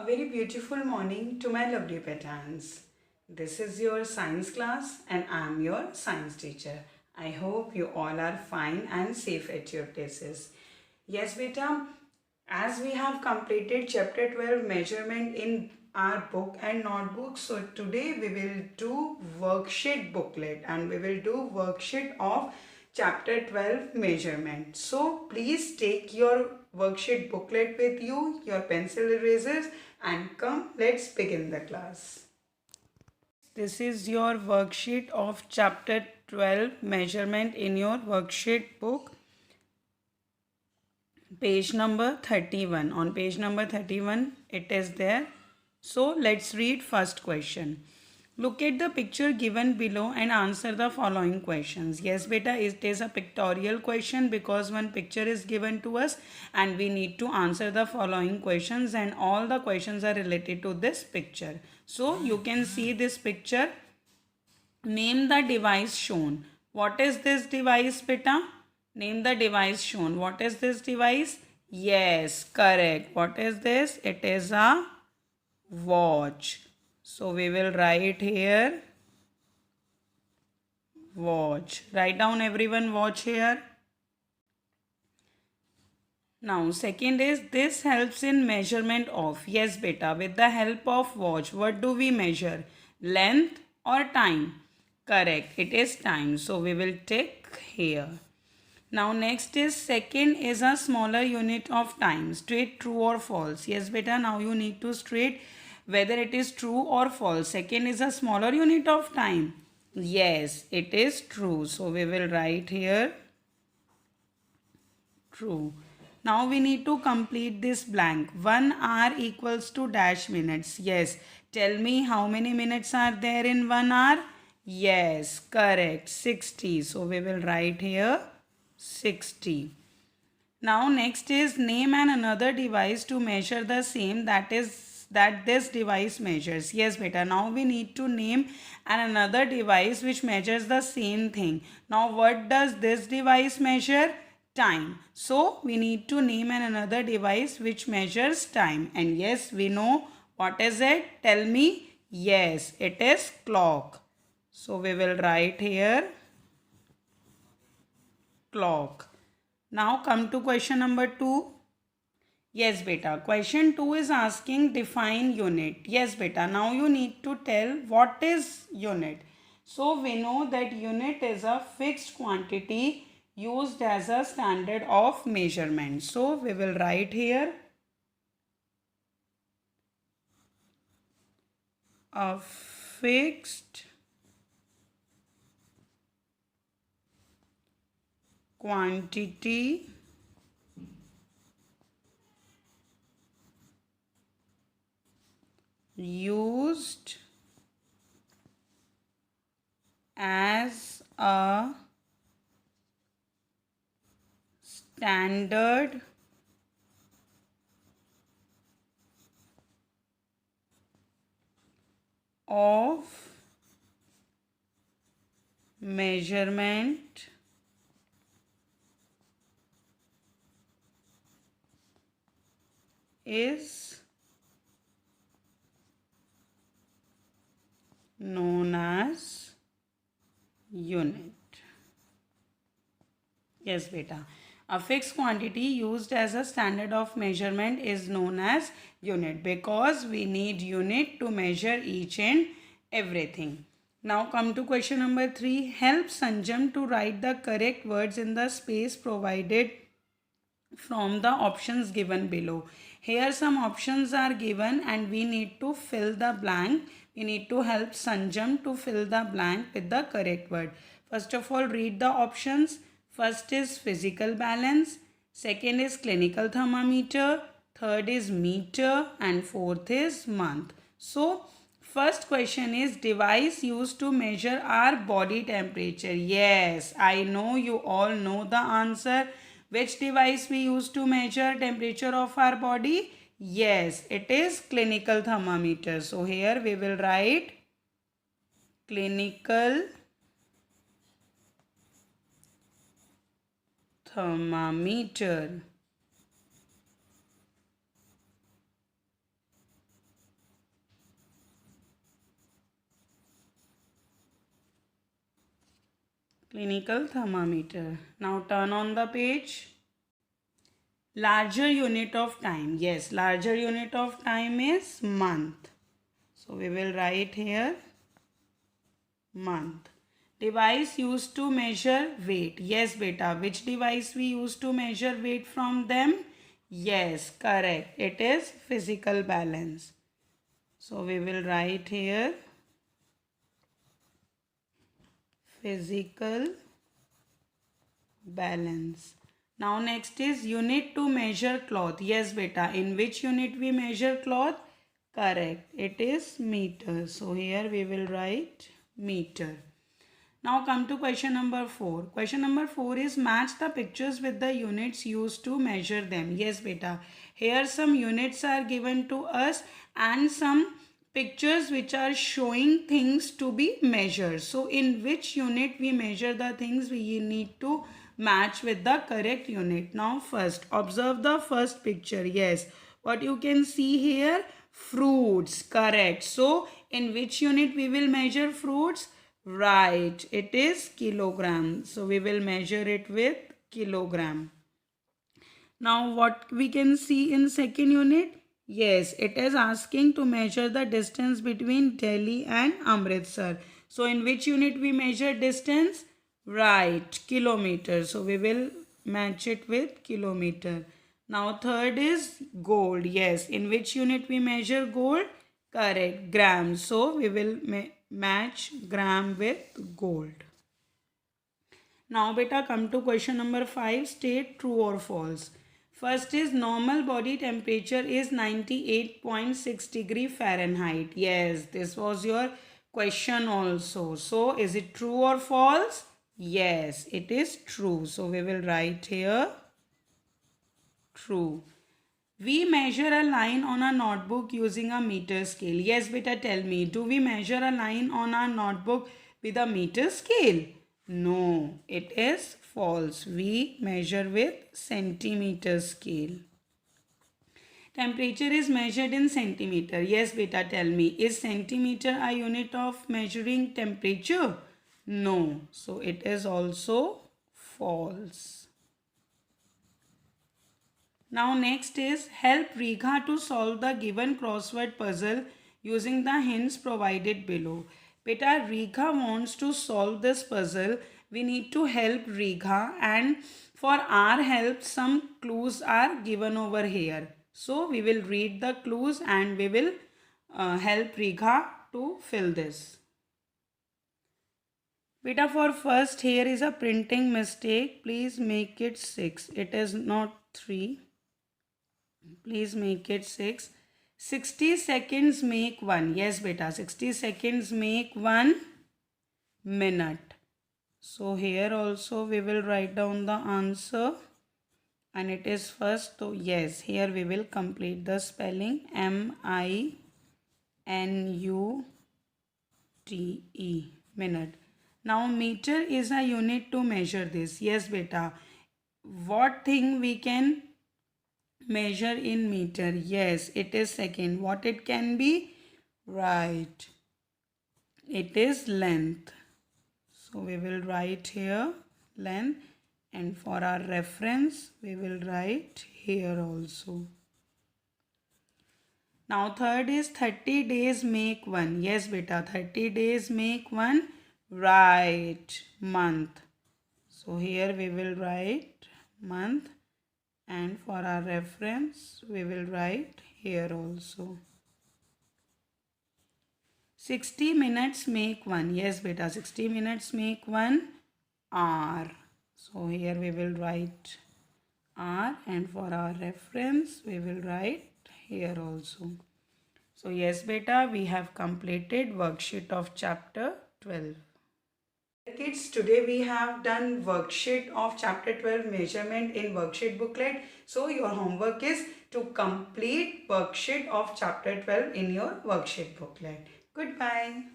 A very beautiful morning to my lovely patterns. This is your science class and I am your science teacher. I hope you all are fine and safe at your places. Yes, beta, as we have completed chapter 12 measurement in our book and notebook, so today we will do worksheet booklet and we will do worksheet of chapter 12 measurement. So please take your worksheet booklet with you, your pencil erasers, and come, let's begin the class. This is your worksheet of chapter 12 measurement in your worksheet book, page number 31. On page number 31 it is there. So let's read first question. Look at the picture given below and answer the following questions. Yes beta, it is a pictorial question because one picture is given to us and we need to answer the following questions, and all the questions are related to this picture. So you can see this picture. Name the device shown. What is this device beta? Name the device shown. What is this device? Yes, correct. What is this? It is a watch. So we will write here watch. Write down everyone watch here. Now second is this helps in measurement of. Yes beta, with the help of watch what do we measure? Length or time? Correct, it is time. So we will take here. Now next is second is a smaller unit of time. Straight true or false? Yes beta, now you need to straight whether it is true or false. Second is a smaller unit of time. Yes, it is true. So we will write here true. Now we need to complete this blank. 1 hour equals to dash minutes. Yes. Tell me how many minutes are there in 1 hour? Yes, correct. 60. So we will write here 60. Now next is name and another device to measure the same that this device measures. Yes beta, now we need to name and another device which measures the same thing. Now what does this device measure? Time. So we need to name and another device which measures time, and yes we know what is it. Tell me. Yes, it is clock. So we will write here clock. Now come to question number 2. Yes beta, question 2 is asking define unit. Yes beta, now you need to tell what is unit. So we know that unit is a fixed quantity used as a standard of measurement. So we will write here a fixed quantity used as a standard of measurement is known as unit. Yes beta, a fixed quantity used as a standard of measurement is known as unit because we need unit to measure each and everything. Now come to question number 3. Help Sanjam to write the correct words in the space provided from the options given below. Here some options are given and we need to fill the blank. We need to help Sanjam to fill the blank with the correct word. First of all, read the options. First is physical balance. Second is clinical thermometer. Third is meter. And fourth is month. So, first question is device used to measure our body temperature. Yes, I know you all know the answer. Which device we use to measure temperature of our body? Yes, it is clinical thermometer. So here we will write clinical thermometer. Clinical thermometer. Now turn on the page. Larger unit of time. Yes, larger unit of time is month. So we will write here month. Device used to measure weight. Yes, beta. Which device we use to measure weight from them? Yes, correct. It is physical balance. So we will write here physical balance. Now next is unit to measure cloth. Yes, beta. In which unit we measure cloth? Correct. It is meter. So here we will write meter. Now come to question number 4. Question number 4 is match the pictures with the units used to measure them. Yes, beta. Here some units are given to us and some pictures which are showing things to be measured. So in which unit we measure the things, we need to match with the correct unit. Now first, observe the first picture. Yes, what you can see here? Fruits. Correct. So in which unit we will measure fruits? Right, it is kilogram. So we will measure it with kilogram. Now what we can see in second unit? Yes, it is asking to measure the distance between Delhi and Amritsar. So in which unit we measure distance? Right, kilometer. So we will match it with kilometer. Now third is gold. Yes, in which unit we measure gold? Correct, gram. So we will match gram with gold. Now beta, come to question number 5. State true or false. First is normal body temperature is 98.6 degree Fahrenheit. Yes, this was your question also. So is it true or false? Yes, it is true. So we will write here true. We measure a line on a notebook using a meter scale. Yes, beta, tell me, do we measure a line on our notebook with a meter scale? No, it is false. We measure with centimeter scale. Temperature is measured in centimeter. Yes, beta, tell me, is centimeter a unit of measuring temperature? No, so it is also false. Now next is help Rekha to solve the given crossword puzzle using the hints provided below. Beta, Rekha wants to solve this puzzle. We need to help Rekha, and for our help some clues are given over here. So we will read the clues and we will help Rekha to fill this. Beta, for first here is a printing mistake. Please make it 6. It is not 3. Please make it 6. 60 seconds make 1. Yes, beta. 60 seconds make 1 minute. So here also we will write down the answer. And it is first. So yes, here we will complete the spelling. M-I-N-U-T-E. Minute. Now meter is a unit to measure this. Yes, beta. What thing we can measure in meter? Yes, it is second. What it can be? Right, it is length. So we will write here length, and for our reference we will write here also. Now third is 30 days make 1. Yes, beta, 30 days make 1. Right, month. So here we will write month. And for our reference, we will write here also. 60 minutes make 1. Yes, beta, 60 minutes make 1 hour. So here we will write hour, and for our reference, we will write here also. So yes, beta, we have completed worksheet of chapter 12. Kids, today we have done worksheet of chapter 12 measurement in worksheet booklet. So your homework is to complete worksheet of chapter 12 in your worksheet booklet. Goodbye.